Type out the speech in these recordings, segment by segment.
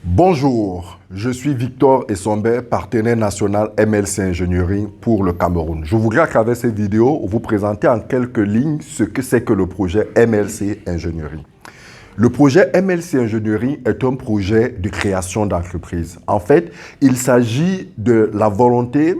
Bonjour, je suis Victor Essombe, partenaire national MLC Ingénierie pour le Cameroun. Je voudrais à travers cette vidéo vous présenter en quelques lignes ce que c'est que le projet MLC Ingénierie. Le projet MLC Ingénierie est un projet de création d'entreprise. En fait, il s'agit de la volonté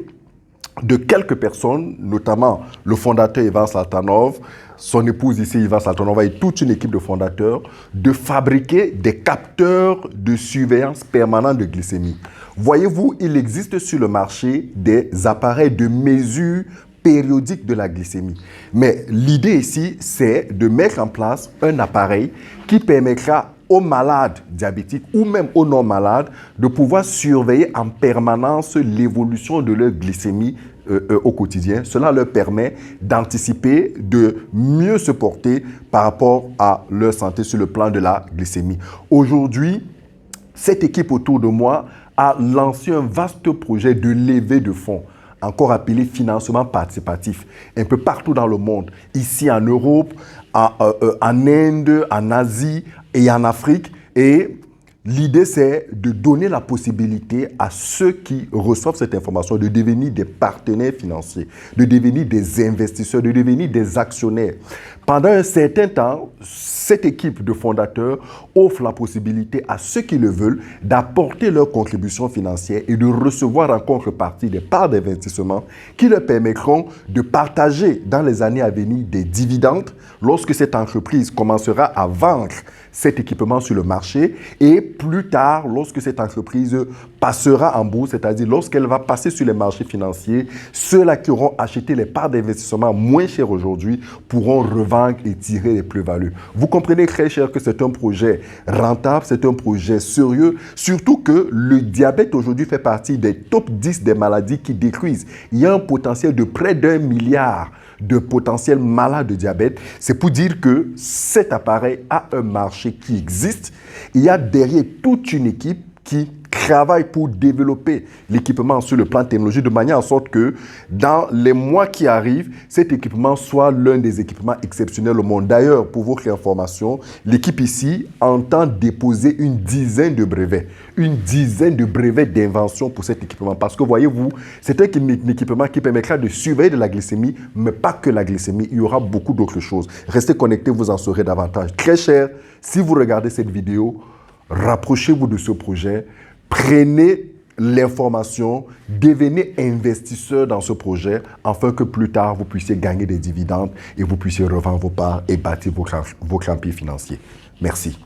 de quelques personnes, notamment le fondateur Ivan Saltanov, son épouse ici Ivan Saltanova et toute une équipe de fondateurs, de fabriquer des capteurs de surveillance permanente de glycémie. Voyez-vous, il existe sur le marché des appareils de mesure périodique de la glycémie. Mais l'idée ici, c'est de mettre en place un appareil qui permettra aux malades diabétiques ou même aux non-malades de pouvoir surveiller en permanence l'évolution de leur glycémie au quotidien. Cela leur permet d'anticiper, de mieux se porter par rapport à leur santé sur le plan de la glycémie. Aujourd'hui, cette équipe autour de moi a lancé un vaste projet de levée de fonds, encore appelé financement participatif, un peu partout dans le monde, ici en Europe, en Inde, en Asie et en Afrique. Et l'idée, c'est de donner la possibilité à ceux qui reçoivent cette information de devenir des partenaires financiers, de devenir des investisseurs, de devenir des actionnaires. Pendant un certain temps, cette équipe de fondateurs offre la possibilité à ceux qui le veulent d'apporter leur contribution financière et de recevoir en contrepartie des parts d'investissement qui leur permettront de partager dans les années à venir des dividendes lorsque cette entreprise commencera à vendre cet équipement sur le marché et plus tard, lorsque cette entreprise passera en bourse, c'est-à-dire lorsqu'elle va passer sur les marchés financiers, ceux-là qui auront acheté les parts d'investissement moins chères aujourd'hui pourront revendre et tirer les plus-values. Vous comprenez très cher que c'est un projet rentable, c'est un projet sérieux, surtout que le diabète aujourd'hui fait partie des top 10 des maladies qui détruisent. Il y a un potentiel de près d'1 milliard de potentiels malades de diabète. C'est pour dire que cet appareil a un marché qui existe. Il y a derrière toute une équipe qui travaille pour développer l'équipement sur le plan technologique de manière à sorte que dans les mois qui arrivent, cet équipement soit l'un des équipements exceptionnels au monde. D'ailleurs, pour votre information, l'équipe ici entend déposer une dizaine de brevets d'invention pour cet équipement. Parce que voyez-vous, c'est un équipement qui permettra de surveiller de la glycémie, mais pas que la glycémie, il y aura beaucoup d'autres choses. Restez connectés, vous en saurez davantage. Très cher, si vous regardez cette vidéo, rapprochez-vous de ce projet. Prenez l'information, devenez investisseur dans ce projet afin que plus tard, vous puissiez gagner des dividendes et vous puissiez revendre vos parts et bâtir vos champions financiers. Merci.